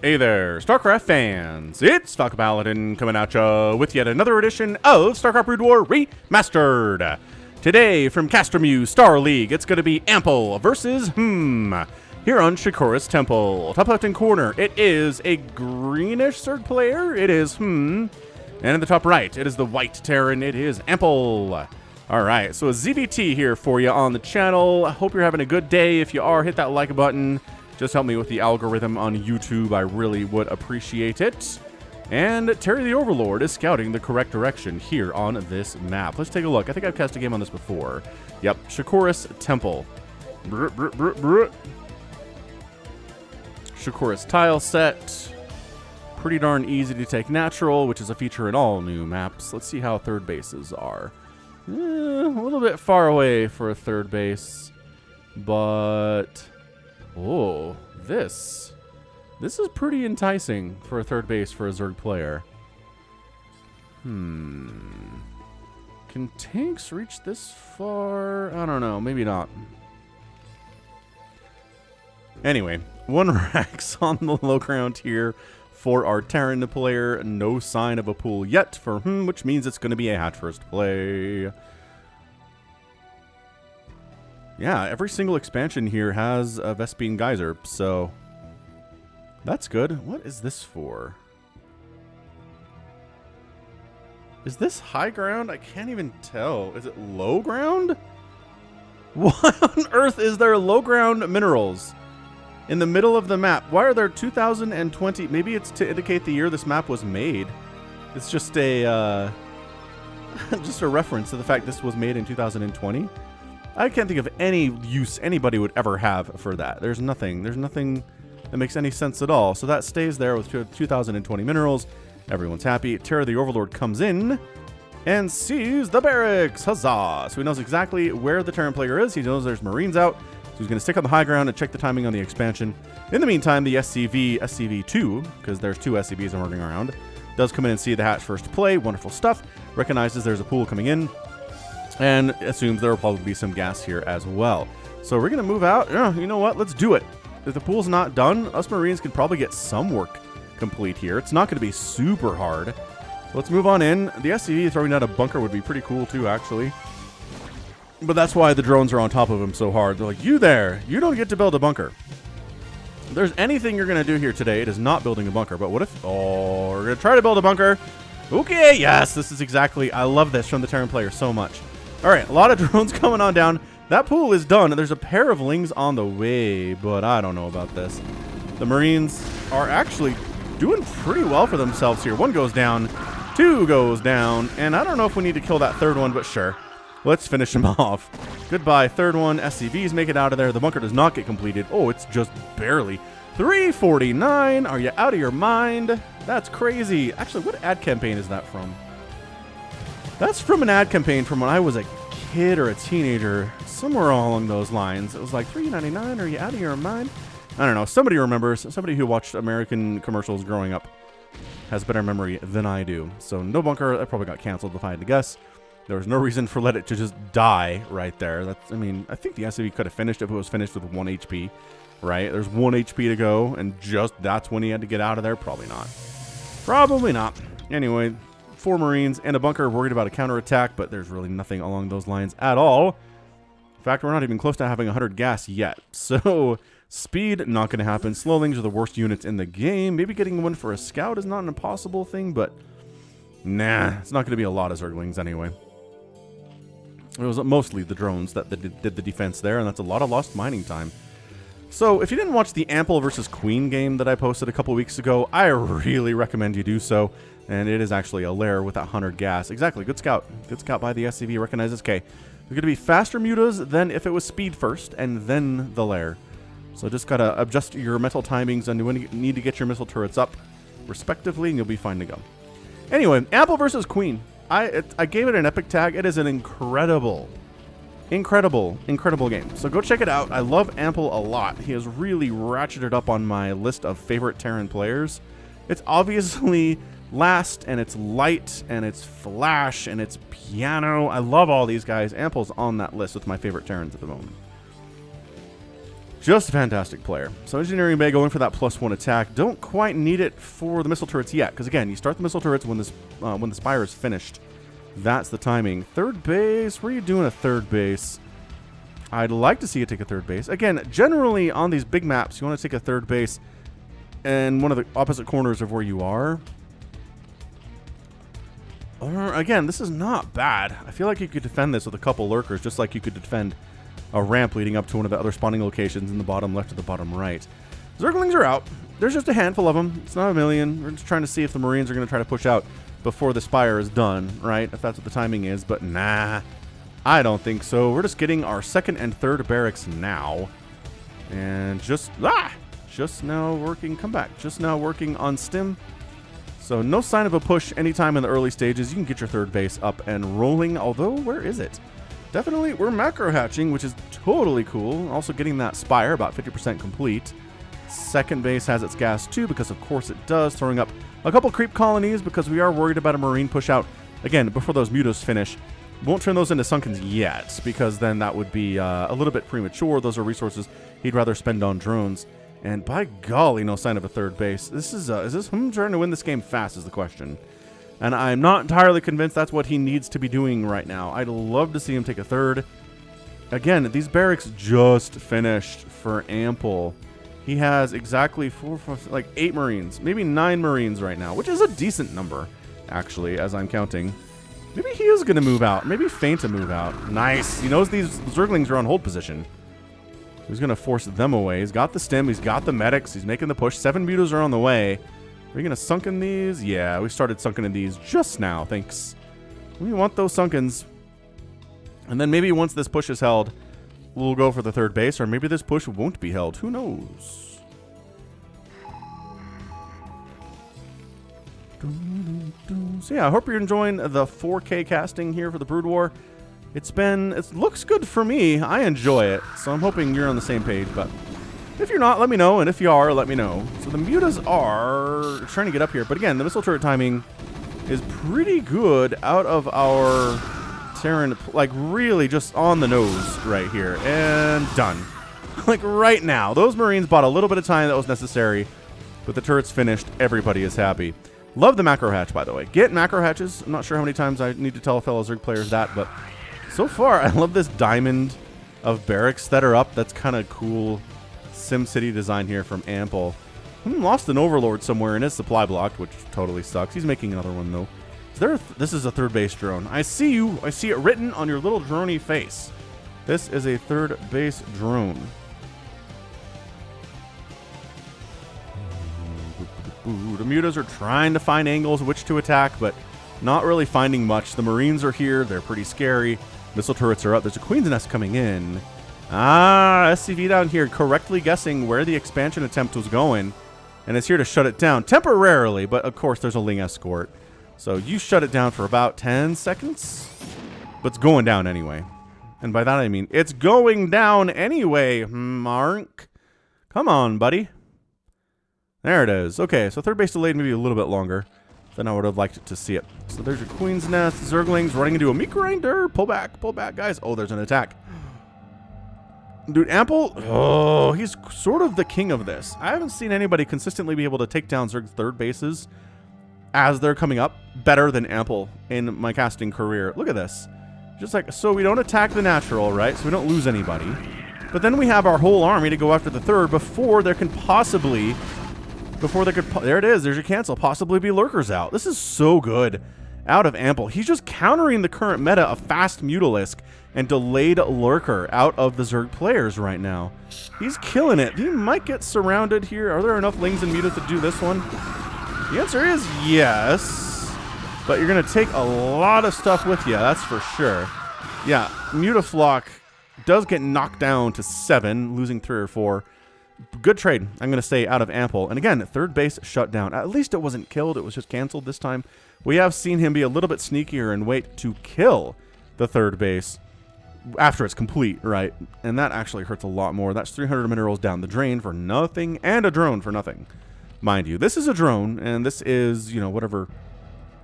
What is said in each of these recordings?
Hey there, StarCraft fans! It's Falcon Paladin coming at ya with yet another edition of StarCraft Brood War Remastered. Today, from Castermew Star League, it's going to be Ample versus here on Shakuras Temple. Top left-hand corner, it is a greenish Zerg player. It is and in the top right, it is the white Terran. It is Ample. All right, so a ZVT here for you on the channel. I hope you're having a good day. If you are, hit that like button. Just help me with the algorithm on YouTube. I really would appreciate it. And Terry the Overlord is scouting the correct direction here on this map. Let's take a look. I think I've cast a game on this before. Yep, Shakuras Temple. Shakuras tile set. Pretty darn easy to take natural, which is a feature in all new maps. Let's see how third bases are. A little bit far away for a third base, but... oh, this is pretty enticing for a third base for a Zerg player. Can tanks reach this far? I don't know. Maybe not. Anyway, 1 Rax on the low ground here for our Terran player. No sign of a pool yet for which means it's going to be a hatch first play. Yeah, every single expansion here has a Vespene Geyser, so that's good. What is this for? Is this high ground? I can't even tell. Is it low ground? What on earth is there low ground minerals in the middle of the map? Why are there 2020? Maybe it's to indicate the year this map was made. It's just a just a reference to the fact this was made in 2020. I can't think of any use anybody would ever have for that. There's nothing that makes any sense at all. So that stays there with 2020 minerals. Everyone's happy. Terra the Overlord comes in and sees the barracks. Huzzah! So he knows exactly where the Terran player is. He knows there's Marines out. So he's going to stick on the high ground and check the timing on the expansion. In the meantime, the SCV2, because there's 2 SCVs I'm working around, does come in and see the hatch first play. Wonderful stuff. Recognizes there's a pool coming in. And assumes there will probably be some gas here as well. So we're going to move out. You know what? Let's do it. If the pool's not done, us Marines can probably get some work complete here. It's not going to be super hard. So let's move on in. The SCV throwing out a bunker would be pretty cool too, actually. But that's why the drones are on top of him so hard. They're like, you there, you don't get to build a bunker. If there's anything you're going to do here today, it is not building a bunker. But what if... oh, we're going to try to build a bunker. Okay, yes, this is exactly... I love this from the Terran player so much. All right, a lot of drones coming on down. That pool is done. There's a pair of lings on the way, but I don't know about this. The Marines are actually doing pretty well for themselves here. 1 goes down, 2 goes down, and I don't know if we need to kill that 3rd one, but sure. Let's finish him off. Goodbye, 3rd one. SCVs make it out of there. The bunker does not get completed. Oh, it's just barely. 349. Are you out of your mind? That's crazy. Actually, what ad campaign is that from? That's from an ad campaign from when I was a kid or a teenager, somewhere along those lines. It was like $3.99. Are you out of your mind? I don't know. Somebody remembers. Somebody who watched American commercials growing up has better memory than I do. So no bunker. That probably got canceled if I had to guess. There was no reason for it to just die right there. That's. I mean, I think the SCV could have finished if it was finished with 1 HP, right? There's 1 HP to go, and just that's when he had to get out of there. Probably not. Probably not. Anyway. 4 Marines and a bunker worried about a counterattack, but there's really nothing along those lines at all. In fact, we're not even close to having 100 gas yet. So, speed, not going to happen. Slowlings are the worst units in the game. Maybe getting one for a scout is not an impossible thing, but nah, it's not going to be a lot of Zerglings anyway. It was mostly the drones that did the defense there, and that's a lot of lost mining time. So, if you didn't watch the Ample versus Queen game that I posted a couple weeks ago, I really recommend you do so. And it is actually a lair with that 100 gas. Exactly. Good scout. Good scout by the SCV. Recognizes K. They're going to be faster mutas than if it was speed first and then the lair. So just got to adjust your metal timings and when you need to get your missile turrets up respectively and you'll be fine to go. Anyway, Ample versus Queen. I gave it an epic tag. It is an incredible game. So go check it out. I love Ample a lot. He has really ratcheted up on my list of favorite Terran players. It's obviously... last, and it's light, and it's flash, and it's piano. I love all these guys. Ample's on that list with my favorite Terrans at the moment. Just a fantastic player. So Engineering Bay going for that +1 attack. Don't quite need it for the missile turrets yet, because again, you start the missile turrets when the spire is finished. That's the timing. Third base. Where are you doing a third base? I'd like to see you take a third base. Again, generally on these big maps, you want to take a third base in one of the opposite corners of where you are. Or again, this is not bad. I feel like you could defend this with a couple lurkers, just like you could defend a ramp leading up to one of the other spawning locations in the bottom left or the bottom right. Zerglings are out. There's just a handful of them. It's not a million. We're just trying to see if the Marines are going to try to push out before the spire is done, right? If that's what the timing is. But nah, I don't think so. We're just getting our second and third barracks now. And just now working, come back. Just now working on stim. So no sign of a push anytime in the early stages. You can get your third base up and rolling. Although, where is it? Definitely, we're macro hatching, which is totally cool. Also getting that spire, about 50% complete. Second base has its gas too, because of course it does. Throwing up a couple creep colonies, because we are worried about a Marine push out. Again, before those mutos finish. Won't turn those into Sunkens yet, because then that would be a little bit premature. Those are resources he'd rather spend on drones. And by golly, no sign of a third base. This is this him trying to win this game fast is the question. And I'm not entirely convinced that's what he needs to be doing right now. I'd love to see him take a third. Again, these barracks just finished for Ample. He has exactly 8 Marines, maybe 9 Marines right now, which is a decent number, actually, as I'm counting. Maybe he is going to move out. Maybe feint to move out. Nice. He knows these Zerglings are on hold position. He's going to force them away. He's got the stim. He's got the medics. He's making the push. 7 mutos are on the way. Are we going to sunken these? Yeah, we started sunken in these just now. Thanks. We want those sunkens. And then maybe once this push is held, we'll go for the third base. Or maybe this push won't be held. Who knows? So yeah, I hope you're enjoying the 4K casting here for the Brood War. It looks good for me. I enjoy it. So I'm hoping you're on the same page, but if you're not, let me know, and if you are, let me know. So the mutas are trying to get up here, but again, the missile turret timing is pretty good out of our Terran, like really just on the nose right here, and done. Like right now. Those Marines bought a little bit of time that was necessary, but the turret's finished. Everybody is happy. Love the macro hatch, by the way. Get macro hatches. I'm not sure how many times I need to tell fellow Zerg players that, but so far, I love this diamond of barracks that are up. That's kind of cool. SimCity design here from Ample. Lost an Overlord somewhere and his supply blocked, which totally sucks. He's making another one, though. This is a third base drone. I see you. I see it written on your little droney face. This is a third base drone. The mutas are trying to find angles which to attack, but not really finding much. The Marines are here. They're pretty scary. Missile turrets are up. There's a Queen's Nest coming in. SCV down here correctly guessing where the expansion attempt was going, and it's here to shut it down temporarily, but of course there's a Ling escort. So you shut it down for about 10 seconds, but it's going down anyway. And by that I mean it's going down anyway, Mark. Come on, buddy. There it is. Okay, so third base delayed maybe a little bit longer than I would have liked to see it. So there's your Queen's Nest. Zerglings running into a meat grinder. Pull back, guys. Oh, there's an attack. Dude, Ample, oh, he's sort of the king of this. I haven't seen anybody consistently be able to take down Zerg third bases as they're coming up better than Ample in my casting career. Look at this. Just like, so we don't attack the natural, right? So we don't lose anybody. But then we have our whole army to go after the third before there can possibly, there it is, there's your cancel, possibly be lurkers out. This is so good out of Ample. He's just countering the current meta of fast Mutalisk and delayed lurker out of the Zerg players right now. He's killing it. He might get surrounded here. Are there enough Lings and Mutas to do this one? The answer is yes. But you're going to take a lot of stuff with you, that's for sure. Yeah, Mutaflock does get knocked down to 7, losing 3 or 4. Good trade, I'm going to say, out of Ample. And again, third base shut down. At least it wasn't killed. It was just canceled this time. We have seen him be a little bit sneakier and wait to kill the third base after it's complete, right? And that actually hurts a lot more. That's 300 minerals down the drain for nothing, and a drone for nothing. Mind you, this is a drone, and this is, you know, whatever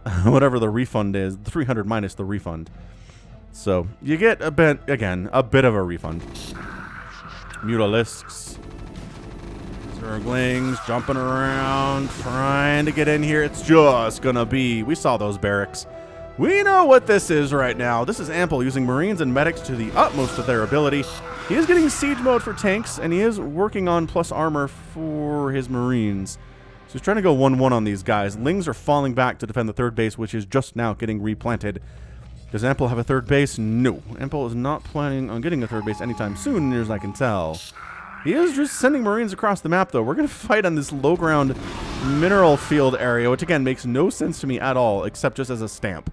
the refund is, 300 minus the refund. So you get a bit, again, a bit of a refund. Mutalisks. Zerglings jumping around, trying to get in here. It's just gonna be... We saw those barracks. We know what this is right now. This is Ample using Marines and Medics to the utmost of their ability. He is getting siege mode for tanks, and he is working on plus armor for his Marines. So he's trying to go 1-1 on these guys. Lings are falling back to defend the third base, which is just now getting replanted. Does Ample have a third base? No. Ample is not planning on getting a third base anytime soon, near as I can tell. He is just sending Marines across the map, though. We're going to fight on this low-ground mineral field area, which, again, makes no sense to me at all, except just as a stamp.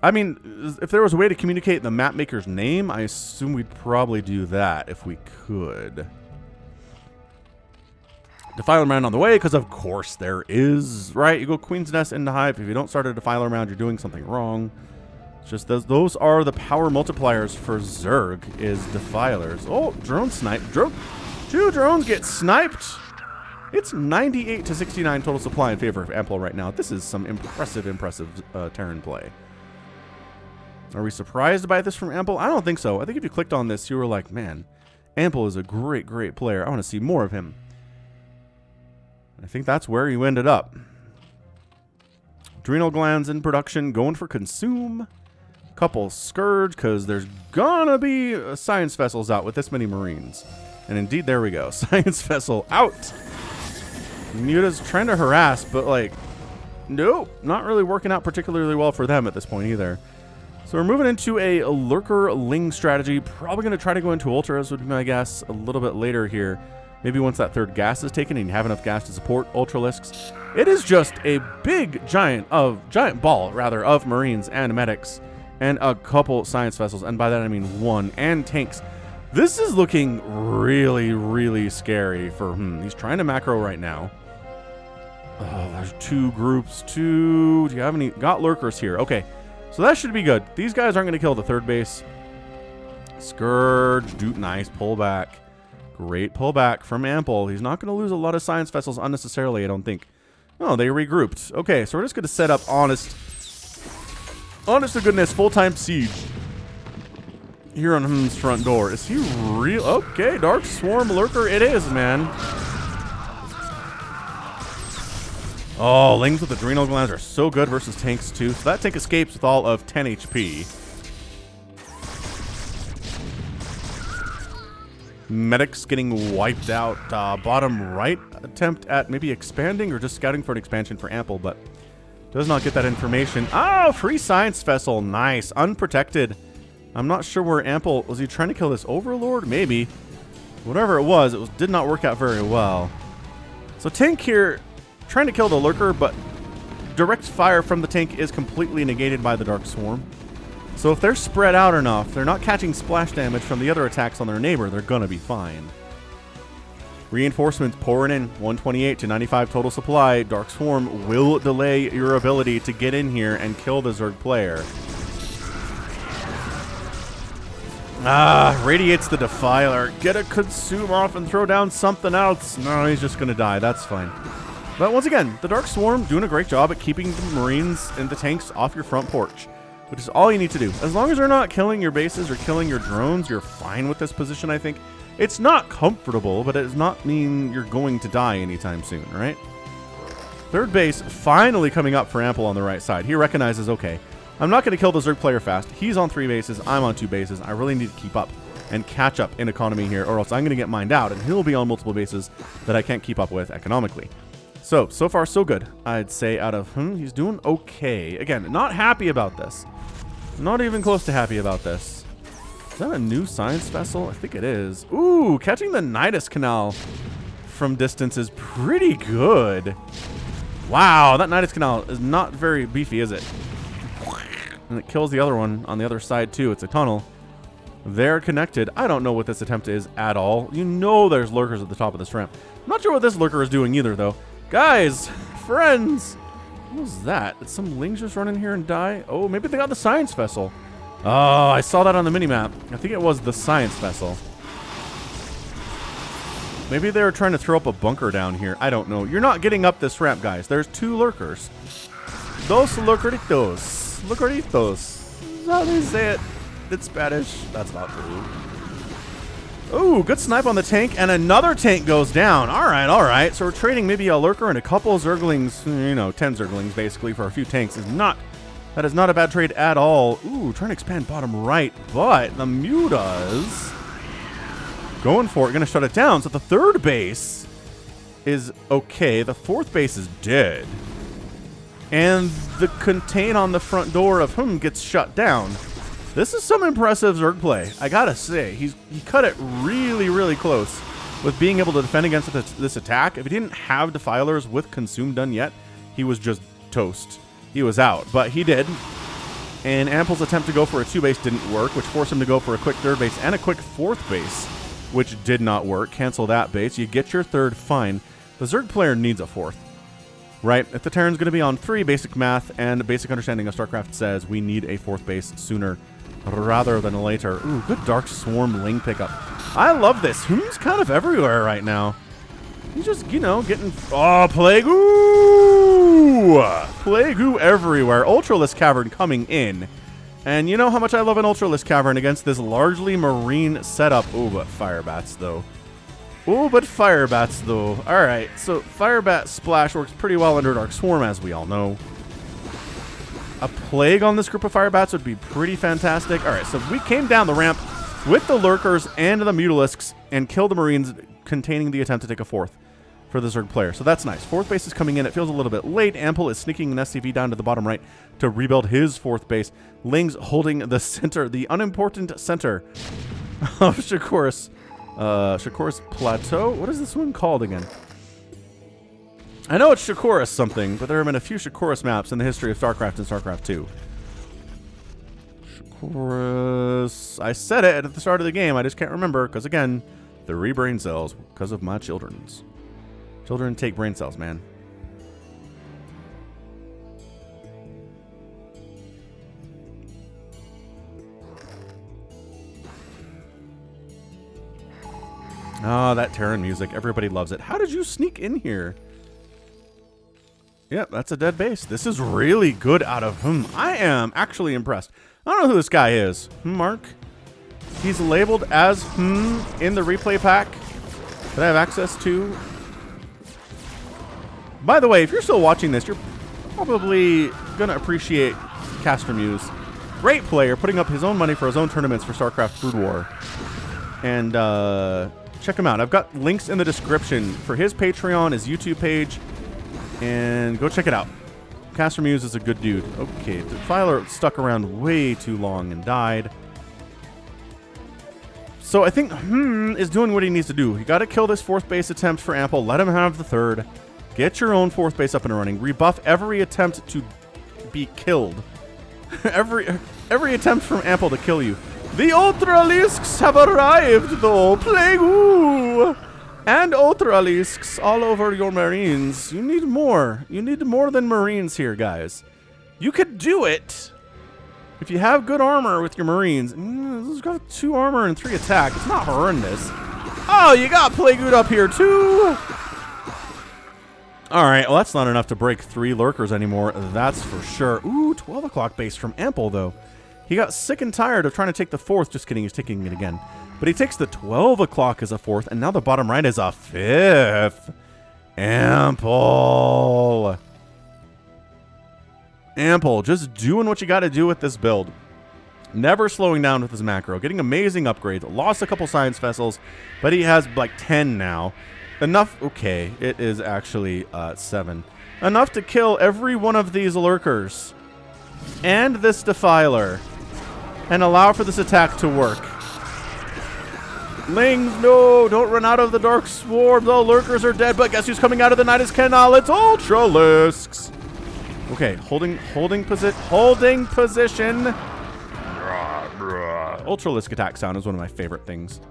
I mean, if there was a way to communicate the map maker's name, I assume we'd probably do that if we could. Defiler Mound on the way, because of course there is, right? You go Queen's Nest into Hive. If you don't start a Defiler Mound, you're doing something wrong. It's just those are the power multipliers for Zerg, is Defilers. Oh, drone snipe. Two drones get sniped. It's 98 to 69 total supply in favor of Ample right now. This is some impressive Terran play. Are we surprised by this from Ample? I don't think so. I think if you clicked on this, you were like, man, Ample is a great, great player. I want to see more of him. I think that's where you ended up. Adrenal glands in production, going for consume. Couple Scourge, because there's gonna be science vessels out with this many Marines. And indeed, there we go. Science vessel out. Muta's trying to harass, but like, nope, not really working out particularly well for them at this point either. So we're moving into a Lurker Ling strategy. Probably going to try to go into Ultras, would be my guess, a little bit later here. Maybe once that third gas is taken and you have enough gas to support Ultralisks. It is just a big giant ball of Marines and Medics and a couple science vessels, and by that I mean one, and tanks. This is looking really, really scary for He's trying to macro right now. Oh, there's two groups. Do you have any? Got lurkers here. Okay, so that should be good. These guys aren't going to kill the third base. Scourge, nice pullback. Great pullback from Ample. He's not going to lose a lot of science vessels unnecessarily, I don't think. Oh, they regrouped. Okay, so we're just going to set up honest to goodness full-time siege here on Hm's front door. Is he real? Okay, Dark Swarm Lurker it is, man. Oh, Lings with Adrenal Glands are so good versus tanks too. So that tank escapes with all of 10 HP. Medics getting wiped out. Bottom right attempt at maybe expanding or just scouting for an expansion for Ample, but does not get that information. Oh, free science vessel. Nice. Unprotected. I'm not sure where Ample... Was he trying to kill this Overlord? Maybe. Whatever it was did not work out very well. So tank here trying to kill the Lurker, but direct fire from the tank is completely negated by the Dark Swarm. So if they're spread out enough, they're not catching splash damage from the other attacks on their neighbor, they're gonna be fine. Reinforcements pouring in, 128 to 95 total supply. Dark Swarm will delay your ability to get in here and kill the Zerg player. Radiates the Defiler. Get a consume off and throw down something else. No, he's just gonna die, that's fine. But once again, the Dark Swarm doing a great job at keeping the Marines and the tanks off your front porch, which is all you need to do. As long as they're not killing your bases or killing your drones, you're fine with this position, I think. It's not comfortable, but it does not mean you're going to die anytime soon, right? Third base finally coming up for Ample on the right side. He recognizes, okay, I'm not going to kill the Zerg player fast. He's on 3 bases. I'm on 2 bases. I really need to keep up and catch up in economy here, or else I'm going to get mined out, and he'll be on multiple bases that I can't keep up with economically. So far, so good. I'd say out of he's doing okay. Again, not happy about this. Not even close to happy about this. Is that a new science vessel? I think it is. Ooh, catching the Nidus Canal from distance is pretty good. Wow, that Nidus Canal is not very beefy, is it? And it kills the other one on the other side, too. It's a tunnel. They're connected. I don't know what this attempt is at all. You know there's lurkers at the top of this ramp. I'm not sure what this lurker is doing either, though. Guys, friends, what was that? Did some Lings just run in here and die? Oh, maybe they got the science vessel. Oh, I saw that on the minimap. I think it was the science vessel. Maybe they were trying to throw up a bunker down here. I don't know. You're not getting up this ramp, guys. There's 2 lurkers. Dos lurkeritos. Lurkeritos. That's how they say it in Spanish. That's not true. Ooh, good snipe on the tank, and another tank goes down. All right, all right. So we're trading maybe a lurker and a couple of zerglings, 10 zerglings basically for a few tanks. That is not a bad trade at all. Ooh, trying to expand bottom right, but the Mutas going for it, gonna shut it down. So the third base is okay. The fourth base is dead. And the contain on the front door of gets shut down. This is some impressive Zerg play, I gotta say. He cut it really, really close with being able to defend against this attack. If he didn't have Defilers with Consume done yet, he was just toast. He was out, but he did. And Ample's attempt to go for a 2-base didn't work, which forced him to go for a quick 3rd base and a quick 4th base, which did not work. Cancel that base. You get your 3rd, fine. The Zerg player needs a 4th. Right? If the Terran's going to be on 3, basic math and basic understanding of StarCraft says we need a 4th base sooner rather than later. Ooh, good Dark Swarm Ling pickup. I love this. Who's kind of everywhere right now. He's just, getting... Oh, Plague! Ooh! Plague Ooh everywhere. Ultralisk Cavern coming in. And you know how much I love an Ultralisk Cavern against this largely marine setup. Ooh, but Firebats, though. Ooh, but Firebats, though. Alright, so Firebat Splash works pretty well under Dark Swarm, as we all know. A Plague on this group of Firebats would be pretty fantastic. Alright, so we came down the ramp with the Lurkers and the Mutalisks and killed the Marines, containing the attempt to take a 4th for the Zerg player. So that's nice. 4th base is coming in. It feels a little bit late. Ample is sneaking an SCV down to the bottom right to rebuild his 4th base. Ling's holding the center, the unimportant center of Shakuras. Shakuras Plateau? What is this one called again? I know it's Shakuras something, but there have been a few Shakuras maps in the history of StarCraft and StarCraft 2. Shakuras... I said it at the start of the game, I just can't remember, because again, 3 brain cells because of my children's. Children take brain cells, man. Oh, that Terran music. Everybody loves it. How did you sneak in here? Yep, that's a dead base. This is really good out of him. I am actually impressed. I don't know who this guy is. Mark? He's labeled as in the replay pack that I have access to. By the way, if you're still watching this, you're probably going to appreciate Caster Muse. Great player, putting up his own money for his own tournaments for StarCraft Brood War. And check him out. I've got links in the description for his Patreon, his YouTube page, and go check it out. Caster Muse is a good dude. Okay, Defiler stuck around way too long and died. So I think is doing what he needs to do. You got to kill this 4th base attempt for Ample. Let him have the 3rd. Get your own 4th base up and running. Rebuff every attempt to be killed. every attempt from Ample to kill you. The Ultralisks have arrived, though. Plague Ooh! And Ultralisks all over your Marines. You need more. You need more than Marines here, guys. You could do it if you have good armor with your Marines. This has got 2 armor and 3 attack. It's not horrendous. Oh, you got Plague Ooh up here, too. All right, well, that's not enough to break 3 Lurkers anymore. That's for sure. Ooh, 12 o'clock base from Ample, though. He got sick and tired of trying to take the 4th. Just kidding, he's taking it again. But he takes the 12 o'clock as a 4th, and now the bottom right is a 5th. Ample. Ample, just doing what you got to do with this build. Never slowing down with his macro. Getting amazing upgrades. Lost a couple science vessels, but he has like 10 now. Enough. Okay, it is actually 7. Enough to kill every one of these Lurkers. And this Defiler. And allow for this attack to work. Lings, no! Don't run out of the Dark Swarm. The Lurkers are dead, but guess who's coming out of the Nidus Canal? It's Ultralisks. Okay, holding position. Ultralisk attack sound is one of my favorite things.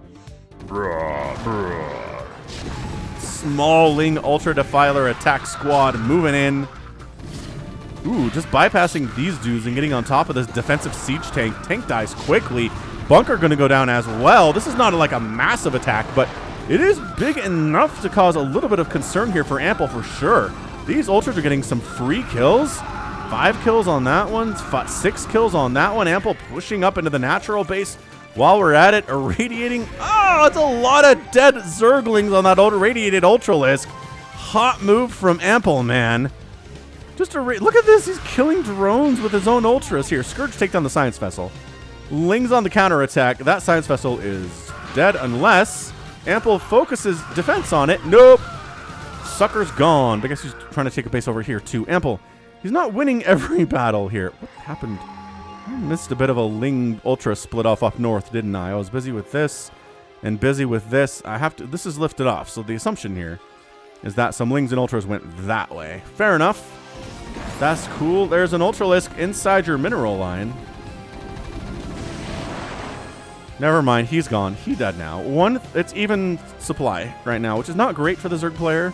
Small Ling Ultra Defiler attack squad moving in. Ooh, just bypassing these dudes and getting on top of this defensive siege tank. Tank dies quickly. Bunker going to go down as well. This is not like a massive attack, but it is big enough to cause a little bit of concern here for Ample for sure. These Ultras are getting some free kills. 5 kills on that one. 6 kills on that one. Ample pushing up into the natural base. While we're at it, irradiating. Oh, it's a lot of dead Zerglings on that irradiated Ultralisk. Hot move from Ample, man. Just look at this. He's killing drones with his own Ultras here. Scourge take down the Science Vessel. Lings on the counterattack. That Science Vessel is dead unless Ample focuses defense on it. Nope. Sucker's gone. But I guess he's trying to take a base over here too. Ample, he's not winning every battle here. What happened? I missed a bit of a Ling Ultra split off up north, didn't I? I was busy with this and busy with this. This is lifted off. So the assumption here is that some Lings and Ultras went that way. Fair enough. That's cool. There's an Ultralisk inside your mineral line. Never mind. He's gone. He's dead now. It's even supply right now, which is not great for the Zerg player.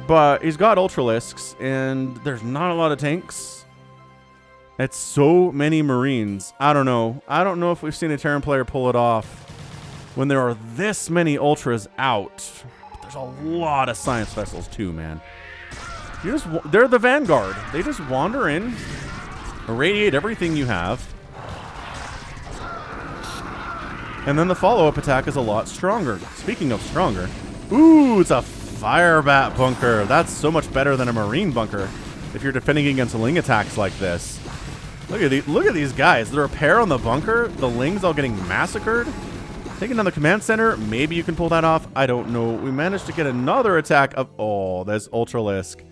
But he's got Ultralisks, and there's not a lot of tanks. It's so many Marines. I don't know. I don't know if we've seen a Terran player pull it off when there are this many Ultras out. But there's a lot of Science Vessels too, man. They're the Vanguard. They just wander in, irradiate everything you have, and then the follow-up attack is a lot stronger. Speaking of stronger, ooh, it's a Firebat bunker. That's so much better than a Marine bunker if you're defending against Ling attacks like this. Look at these guys. The repair on the bunker, the Lings all getting massacred. Taking down the command center, maybe you can pull that off. I don't know. We managed to get another attack of, oh, this Ultralisk.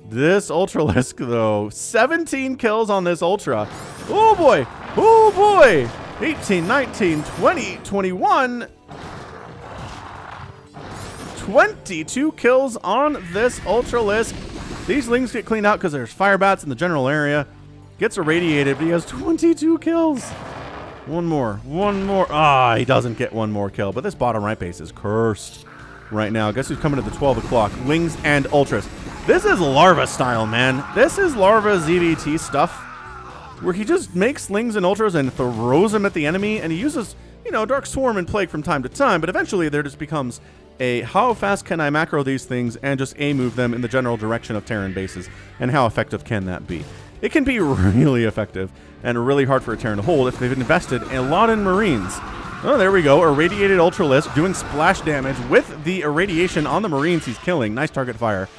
This Ultralisk, though, 17 kills on this Ultra. Oh, boy. Oh, boy. 18, 19, 20, 21. 22 kills on this Ultralisk. These Lings get cleaned out because there's Firebats in the general area. Gets irradiated, but he has 22 kills. One more. Ah, he doesn't get one more kill, but this bottom right base is cursed right now. Guess who's coming at the 12 o'clock? Lings and Ultras. This is Larva style, man. This is Larva ZVT stuff, where he just makes Lings and Ultras and throws them at the enemy, and he uses, you know, Dark Swarm and Plague from time to time, but eventually there just becomes a how fast can I macro these things and just A-move them in the general direction of Terran bases, and how effective can that be? It can be really effective and really hard for a Terran to hold if they've invested a lot in Marines. Oh, there we go. Irradiated Ultralisk doing splash damage with the irradiation on the Marines he's killing. Nice target fire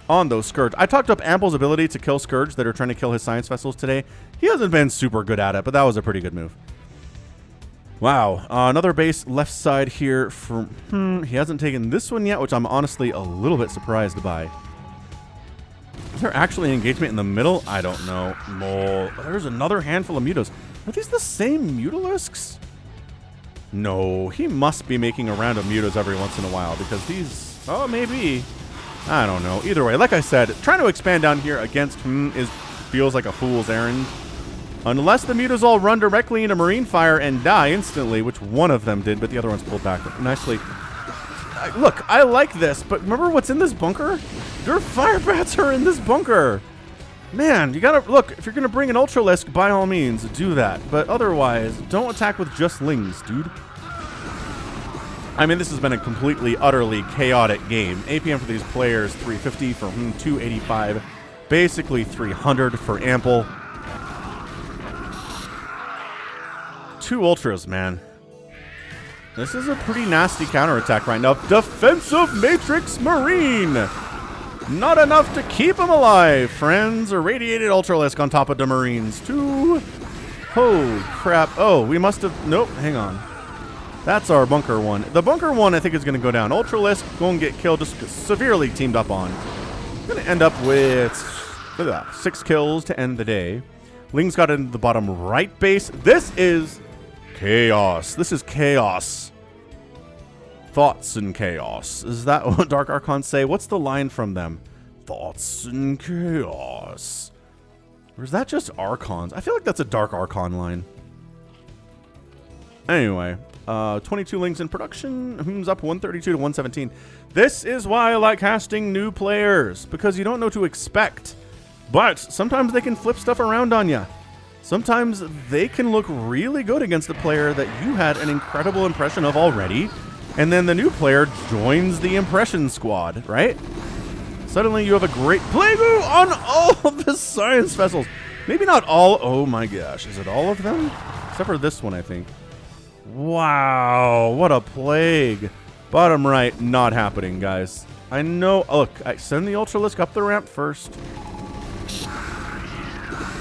on those Scourge. I talked up Ample's ability to kill Scourge that are trying to kill his Science Vessels today. He hasn't been super good at it, but that was a pretty good move. Wow. Another base left side here from... he hasn't taken this one yet, which I'm honestly a little bit surprised by. Is there actually engagement in the middle? I don't know. Mole. There's another handful of Mutos. Are these the same Mutalisks? No. He must be making a round of Mutos every once in a while, because these... oh, maybe... I don't know. Either way, like I said, trying to expand down here against feels like a fool's errand. Unless the Mutas all run directly into Marine fire and die instantly, which one of them did, but the other one's pulled back nicely. Look, I like this, but remember what's in this bunker? Their Firebats are in this bunker. Man, you gotta, look, if you're gonna bring an Ultralisk, by all means, do that. But otherwise, don't attack with just Lings, dude. I mean, this has been a completely, utterly chaotic game. APM for these players, 350 for 285. Basically 300 for Ample. 2 Ultras, man. This is a pretty nasty counterattack right now. Defensive Matrix Marine! Not enough to keep him alive, friends. Irradiated Ultralisk on top of the Marines. 2. Holy crap. Oh, we must have... nope, hang on. That's our bunker one. The bunker one, I think, is going to go down. Ultralisk going to get killed, just severely teamed up on. Going to end up with 6 kills to end the day. Ling's got into the bottom right base. This is chaos. This is chaos. Thoughts and chaos. Is that what Dark Archons say? What's the line from them? Thoughts and chaos. Or is that just Archons? I feel like that's a Dark Archon line. Anyway, 22 Lings in production. Who's up 132 to 117. This is why I like casting new players, because you don't know what to expect. But sometimes they can flip stuff around on you. Sometimes they can look really good against a player that you had an incredible impression of already, and then the new player joins the impression squad, right? Suddenly you have a great playthrough on all of the Science Vessels. Maybe not all. Oh my gosh, is it all of them? Except for this one, I think. Wow, what a plague. Bottom right, not happening, guys. I know. Oh, look, I send the Ultralisk up the ramp first.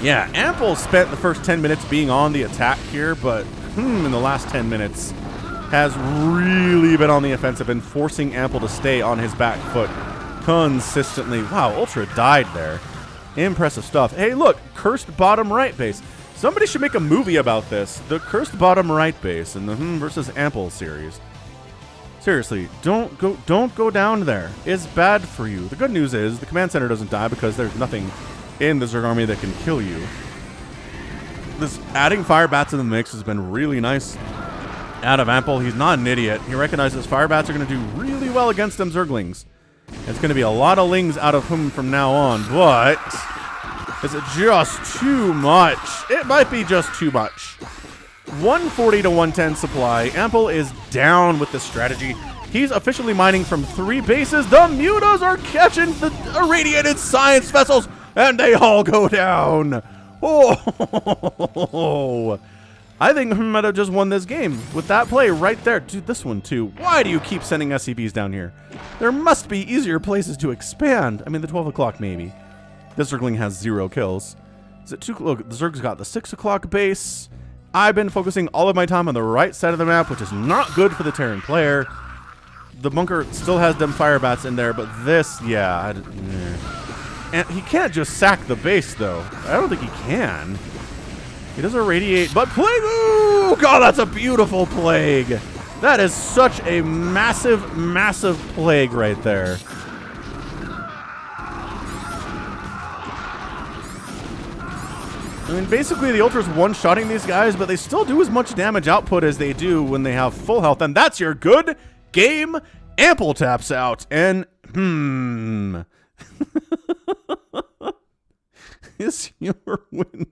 Yeah, Ample spent the first 10 minutes being on the attack here, but in the last 10 minutes has really been on the offensive and forcing Ample to stay on his back foot consistently. Wow, Ultra died there. Impressive stuff. Hey, look, cursed bottom right base. Somebody should make a movie about this. The cursed bottom right base in the versus Ample series. Seriously, don't go down there. It's bad for you. The good news is the command center doesn't die because there's nothing in the Zerg army that can kill you. This adding fire bats in the mix has been really nice out of Ample. He's not an idiot. He recognizes fire bats are going to do really well against them Zerglings. It's going to be a lot of lings out of him from now on, but is it just too much? It might be just too much. 140 to 110 supply. Ample is down with the strategy. He's officially mining from 3 bases. The mutas are catching the irradiated science vessels, and they all go down. Oh, I think I might have just won this game with that play right there. Dude, this one too. Why do you keep sending SCVs down here? There must be easier places to expand. I mean, the 12 o'clock maybe. This Zergling has 0 kills. Is it 2? Look, the Zerg's got the 6 o'clock base. I've been focusing all of my time on the right side of the map, which is not good for the Terran player. The bunker still has them fire bats in there, but this, yeah. And he can't just sack the base, though. I don't think he can. He does irradiate, but plague! Ooh, God, that's a beautiful plague. That is such a massive, massive plague right there. I mean, basically, the Ultra's one-shotting these guys, but they still do as much damage output as they do when they have full health. And that's your good game. Ample taps out. And, is your winner.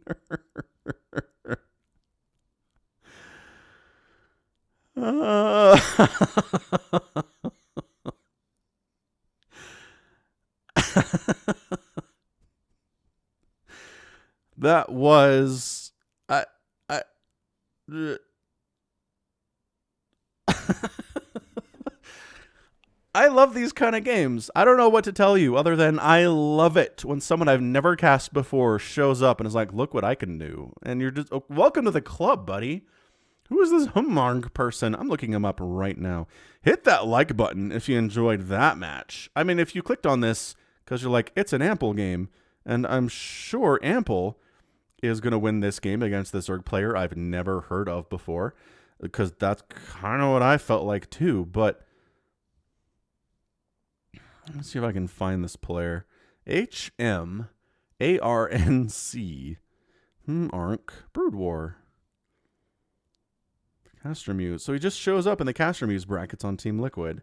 That was I love these kind of games. I don't know what to tell you other than I love it when someone I've never cast before shows up and is like, look what I can do. And you're just, oh, welcome to the club, buddy. Who is this Humarg person? I'm looking him up right now. Hit that like button if you enjoyed that match. I mean, if you clicked on this because you're like, it's an Ample game, and I'm sure Ample is going to win this game against this Zerg player I've never heard of before, because that's kind of what I felt like too. But let's see if I can find this player. HMARNC. Arnk. Brood War. Castermuse. So he just shows up in the Castermuse brackets on Team Liquid.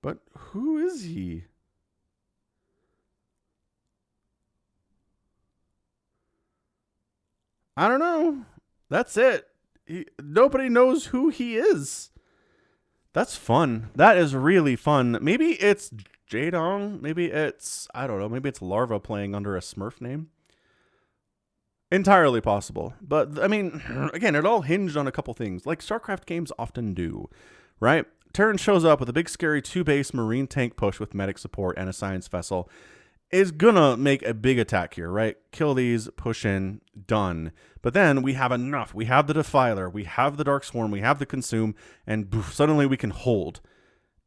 But who is he? I don't know. That's it. Nobody knows who he is. That's fun. That is really fun. Maybe it's Jadong. Maybe it's, I don't know. Maybe it's Larva playing under a Smurf name. Entirely possible. But, I mean, again, it all hinged on a couple things, like StarCraft games often do, right? Terran shows up with a big, scary 2-base Marine tank push with medic support and a science vessel. Is gonna make a big attack here, right? Kill these, push in, done. But then we have enough. We have the Defiler, we have the Dark Swarm, we have the Consume, and boof, suddenly we can hold.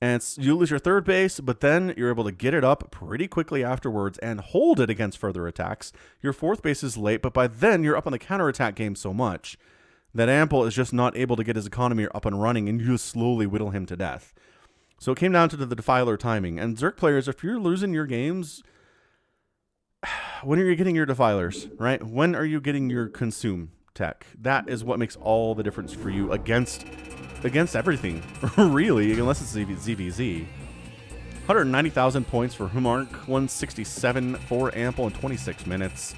And you lose your 3rd base, but then you're able to get it up pretty quickly afterwards and hold it against further attacks. Your 4th base is late, but by then you're up on the counterattack game so much that Ample is just not able to get his economy up and running, and you just slowly whittle him to death. So it came down to the Defiler timing. And Zerg players, if you're losing your games, when are you getting your Defilers, right? When are you getting your Consume tech? That is what makes all the difference for you against everything, really, unless it's ZVZ. 190,000 points for Humark, 167 for Ample in 26 minutes.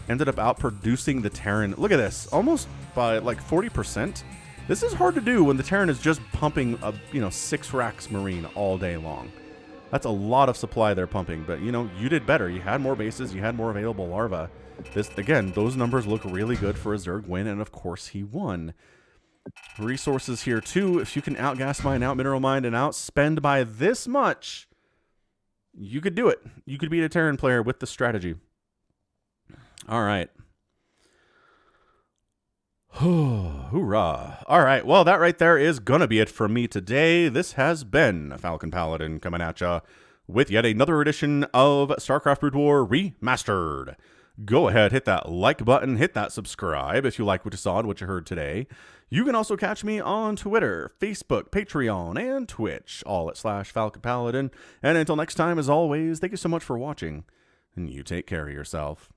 Ended up outproducing the Terran. Look at this, almost by like 40%. This is hard to do when the Terran is just pumping a 6 racks Marine all day long. That's a lot of supply they're pumping, but you did better. You had more bases, you had more available larvae. This, again, those numbers look really good for a Zerg win, and of course he won. Resources here too. If you can outgas mine, out mineral mine, and outspend by this much, you could do it. You could beat a Terran player with the strategy. All right. Hoorah. All right. Well, that right there is going to be it from me today. This has been Falcon Paladin coming at ya with yet another edition of StarCraft Brood War Remastered. Go ahead, hit that like button, hit that subscribe if you like what you saw and what you heard today. You can also catch me on Twitter, Facebook, Patreon, and Twitch, all at /Falcon Paladin. And until next time, as always, thank you so much for watching, and you take care of yourself.